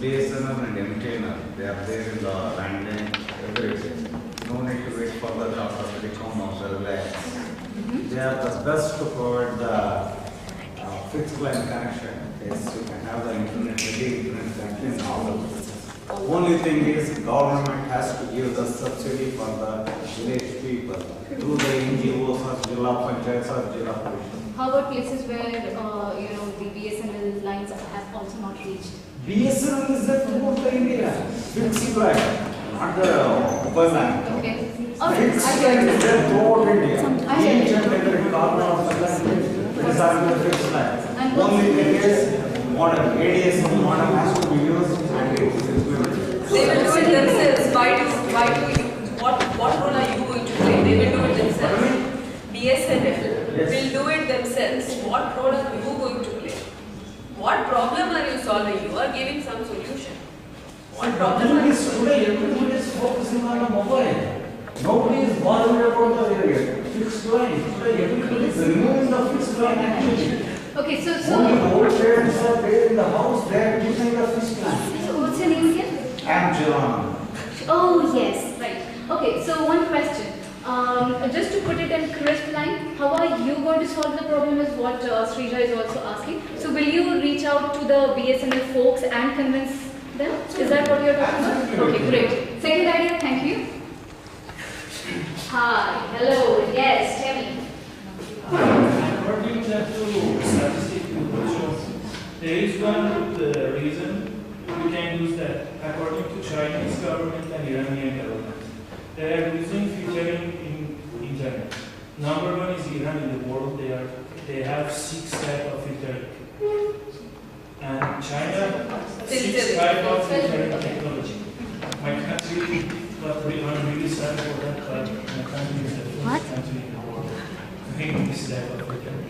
BSNL and MTNL, they are there in the landline, everything. No need to wait for the after telecom or relax. They are the best to provide the fixed line connection. Yes, you can have the internet, ready internet connection in all of this. Only thing is government has to give the subsidy for the village people through the NGOs or Jilla Panchayats or Jilla Parishad. How about places where the BSNL lines have also not reached? BSNL is there throughout the India. Fixed line, not the mobile line. Okay. Fixed line is there throughout India. Each and every corner of the country is having the fixed line. Only thing is modern ADSL modem has to be used and it is implemented. They will do it themselves. Why do you? What role are you going to play? They will do it themselves. BSNL will do it themselves. What role are you going to play? What problem are you solving? You are giving some solution. What problem is today? Everybody is focusing on the mobile. Nobody is bothered about the fixed line. Today everybody is removing the fixed line actually. Okay, so Only the old parents are there in the house, they are using the fixed line. So what's your name again? I am Jiran. Oh yes, right. Okay, so one question. Just to put it in crisp line, how are you going to solve the problem is what Srija is also asking. So will you reach out to the BSNL folks and convince them? Is that what you're talking about? Okay, great. Second idea, thank you. Hi, hello, yes, tell me. According to statistics, there is one reason we can use that. According to Chinese government and Iranian government, they are using filtering in internet. Number one is Iran in the world. They have 6 types of filtering, and China 6 types of filtering technology. My country got really sad for that, but my country is the first country in the world having this type of filtering.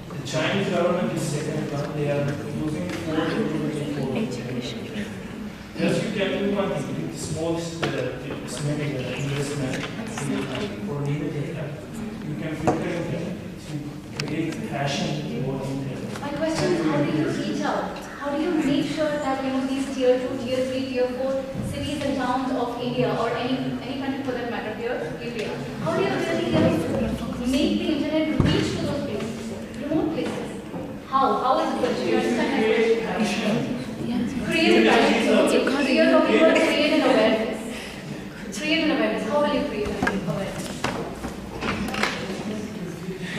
The Chinese government is second one. They are using 4 technology. Yes, you can do one thing with small investment for limited time. You can filter it to create passion for internet. My question is, how do you reach out? How do you make sure that these tier 2, tier 3, tier 4 cities and towns of India or any country for that matter here, India, how do you really make the internet reach to those places, remote places? How is it going to be? You understand? Create passion. Create passion. Okay, so you're talking about create an awareness. Create an awareness. How will you create an awareness?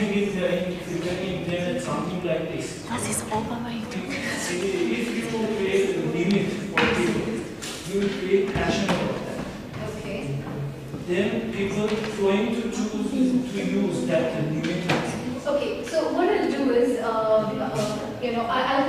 If you internet something like this. Das ist Oberweite. If you create a limit for people, you will create passion about that. Okay. Then people going to choose to use that limit. Okay, so what I'll do is, I'll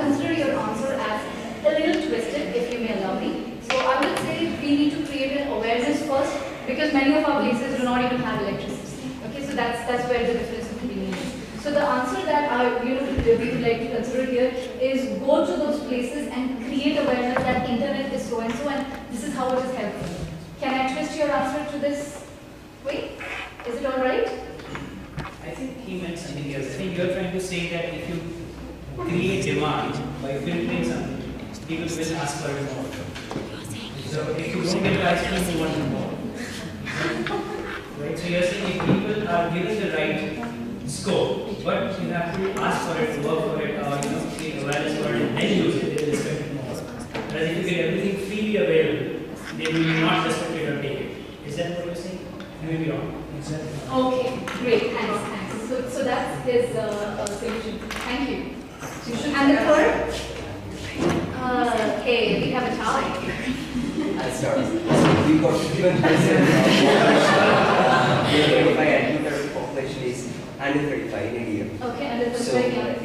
consider your answer as a little twisted, if you may allow me. So I would say we need to create an awareness first, because many of our places do not even have electricity. Okay, so that's where the difference between is. So the answer that we would like to consider here is go to those places and create awareness that internet is so and so, and this is how it is helpful. Can I twist your answer to this way? Is it all right? I think he meant something else. I think you're trying to say that if you create demand by filtering something, people will ask for it more. So if you don't get the ice cream, you want more. Right? So you're saying if people are given the right scope, but you have to ask for it, work for it, or create awareness for it, and then use it, they will respect it more. Whereas if you get everything freely available, they will not respect it or take it. Is that what you're saying? You may be wrong. Exactly. Okay, great, thanks. So that's his solution. Thank you. And the third? Okay, we have a tie. I'll start. We got 35 and 230 population is under 35 in India. Okay, under 35. So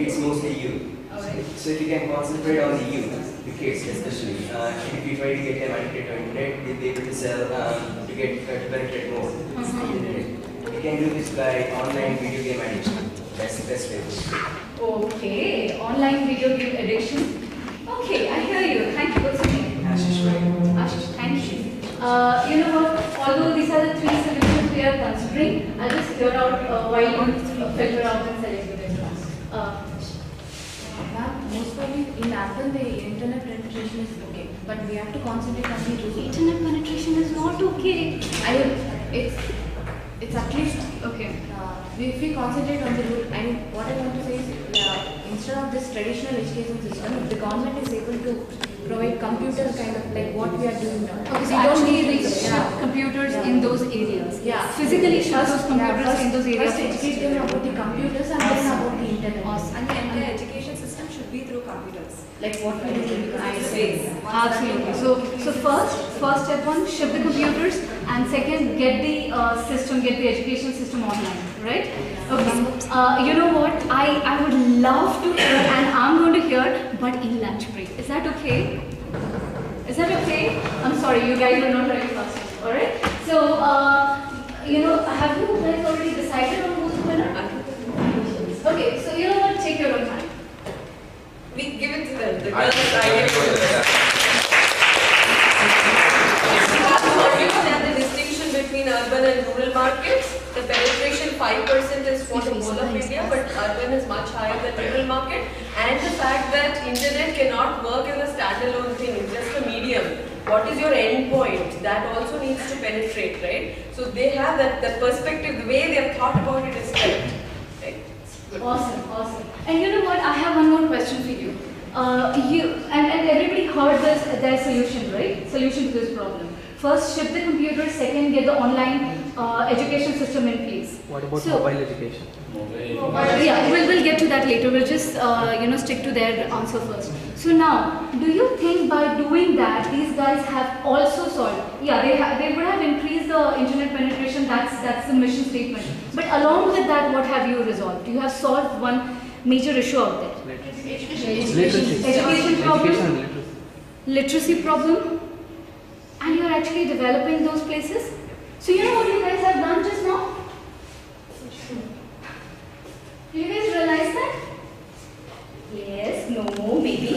it's mostly youth. Alright. So if you can concentrate on the youth, the kids especially, if you try to get them addicted to internet, they'll be able to sell to penetrate more. Internet. You can do this by online video game addiction. That's the best way. Okay, online video game addiction. Okay, I hear you. Thank you. What's your name? Ashish, right? Ashish, thank you. You know what? Although these are the 3 solutions we are considering, I'll just hear out while you filter out and select the response. Most probably in Apple the internet penetration is okay. but we have to concentrate on the rule. Internet penetration is not okay. It's at least okay. If we concentrate on the rule, and what I want to say is, instead of this traditional education system, if the government is able to provide computer kind of like what we are doing now. Okay, so we don't actually need they ship computers in those areas. Yeah. Physically ship those computers in those areas. First educate them about the computers and then about the internet. Awesome. And the entire education system should be through computers. Like what we do because It's it's the base. Absolutely. So first step one, ship the computers, and second, get the education system online, right? Okay. You know what? I would love to hear, and I'm going to hear, but in lunch break. Is that okay? Is that okay? I'm sorry, you guys are not very fast. All right. So have you guys already decided on who's the winner? Okay. So you know what? Take your own time. We give it to them. The I girls think idea. I'm going to do that. You have to understand the distinction between urban and rural markets. The penetration 5% is for the whole of India, but urban is much higher than rural market. And the fact that internet cannot work as a standalone thing, it's just a medium. What is your end point? That also needs to penetrate, right? So they have that perspective, the way they have thought about it is correct. Right? Good. Awesome. And you know what? I have one more question for you. And everybody heard their solution, right? Solution to this problem. First, ship the computer. Second, get the online education system in place. What about mobile education? Yeah, we'll get to that later. We'll just stick to their answer first. So now, do you think by doing that, these guys have also solved? Yeah, they would have increased the internet penetration. That's the mission statement. But along with that, what have you resolved? You have solved one major issue out there. Literacy. Education problem. Education and literacy. Literacy problem, and you're actually developing those places. So you know what you guys have done just now? Do you guys realize that? Yes, no, maybe.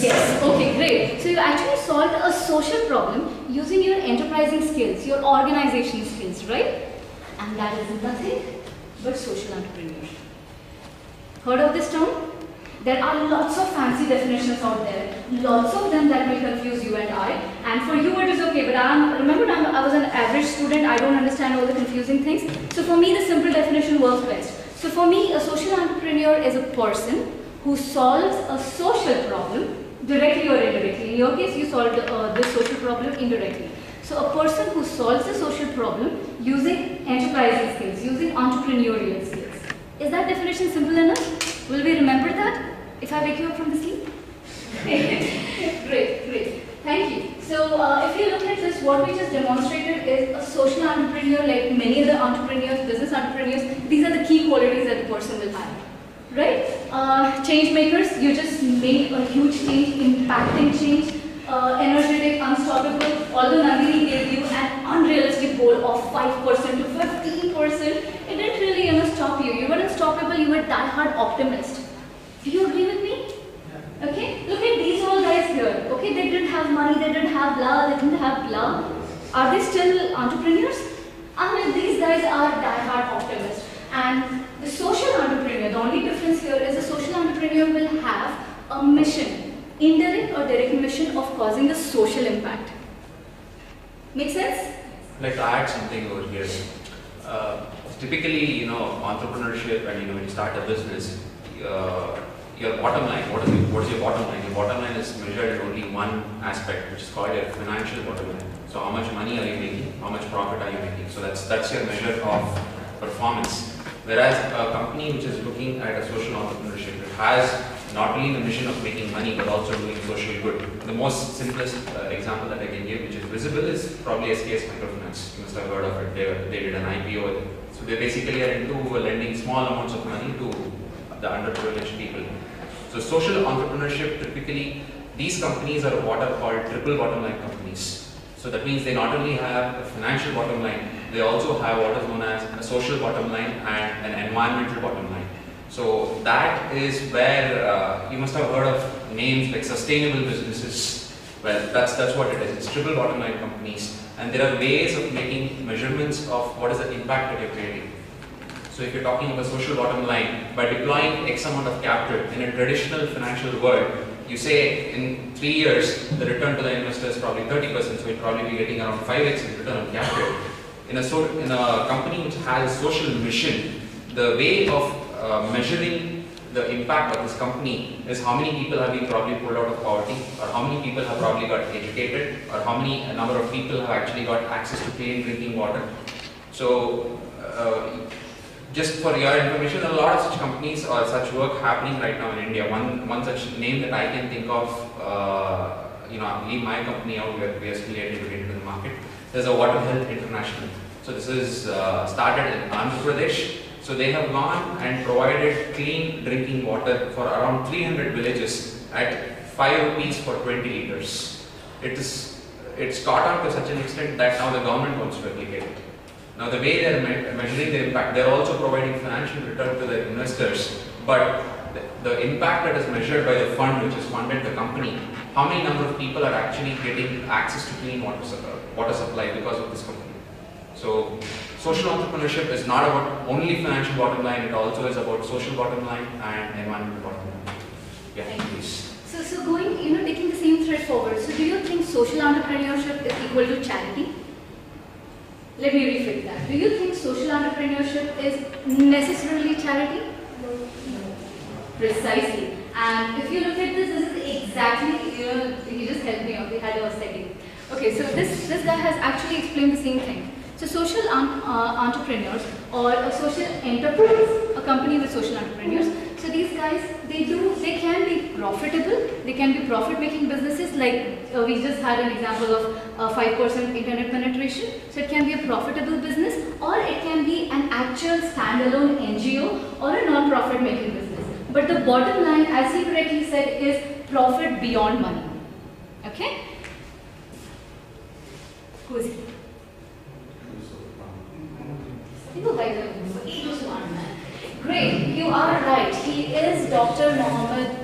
Yes. Okay, great. So you actually solved a social problem using your enterprising skills, your organization skills, right? And that is nothing but social entrepreneurship. Heard of this term? There are lots of fancy definitions out there, lots of them that will confuse you and I. And for you it is okay, but I was an average student, I don't understand all the confusing things. So for me the simple definition works best. So for me a social entrepreneur is a person who solves a social problem directly or indirectly. In your case you solved this social problem indirectly. So a person who solves a social problem using enterprising skills, using entrepreneurial skills. Is that definition simple enough? Will we remember that if I wake you up from the sleep? Great. Thank you. So if you look at this, what we just demonstrated is a social entrepreneur, like many other entrepreneurs, business entrepreneurs. These are the key qualities that the person will have. Right? Change makers, you just make a huge change, impacting change, energetic, unstoppable. Although Nandini gave you an unrealistic goal of 5% to 15%, it didn't really stop you. You were unstoppable, you were a die-hard optimist. Do you agree with me? Okay? Look at these all guys here. Okay, they didn't have money, they didn't have blah. Are they still entrepreneurs? I mean, these guys are die-hard optimists. And the social entrepreneur, the only difference here is the social entrepreneur will have a mission, indirect or direct mission of causing a social impact. Make sense? I'd like to add something over here. Typically, entrepreneurship and when you start a business, your bottom line, what is your bottom line? Your bottom line is measured in only one aspect, which is called your financial bottom line. So how much money are you making? How much profit are you making? So that's your measure of performance. Whereas a company which is looking at a social entrepreneurship, it has not only the mission of making money but also doing social good. The most simplest example that I can give, which is visible, is probably SKS Microfinance. You must have heard of it. They did an IPO. So they basically are into lending small amounts of money to the underprivileged people. So social entrepreneurship, typically these companies are what are called triple bottom line companies. So that means they not only have a financial bottom line, they also have what is known as a social bottom line and an environmental bottom line. So that is where you must have heard of names like sustainable businesses. Well, that's what it is. It's triple bottom line companies, and there are ways of making measurements of what is the impact that you're creating. So if you're talking about social bottom line, by deploying X amount of capital in a traditional financial world, you say in 3 years, the return to the investor is probably 30%, so you'll probably be getting around 5x in return on capital. In a company which has a social mission, the way of measuring the impact of this company is how many people have been probably pulled out of poverty, or how many people have probably got educated, or how many number of people have actually got access to clean drinking water. So, just for your information, a lot of such companies or such work happening right now in India. One such name that I can think of, I leave my company out where we are still yet integrated in the market. There's a Water Health International. So this is started in Andhra Pradesh. So they have gone and provided clean drinking water for around 300 villages at 5 rupees for 20 liters. It's caught on to such an extent that now the government wants to replicate it. Now the way they are measuring the impact, they are also providing financial return to their investors, but the impact that is measured by the fund which has funded the company, how many number of people are actually getting access to clean water supply because of this company. So social entrepreneurship is not about only financial bottom line, it also is about social bottom line and environmental bottom line. Yeah, please. So going, taking the same thread forward, so do you think social entrepreneurship is equal to charity? Let me rephrase that. Do you think social entrepreneurship is necessarily charity? No. Precisely. And if you look at this is exactly, he just helped me out, we had a second. Okay, so this guy has actually explained the same thing. So social entrepreneurs or a social enterprise, a company with social entrepreneurs, so these guys, they can be profitable, they can be profit-making businesses, like we just had an example of 5% internet penetration, so it can be a profitable business, or it can be an actual standalone NGO or a non-profit making business. But the bottom line, as he correctly said, is profit beyond money. Okay? Who is he? Great, you are right. He is Dr. Mohammed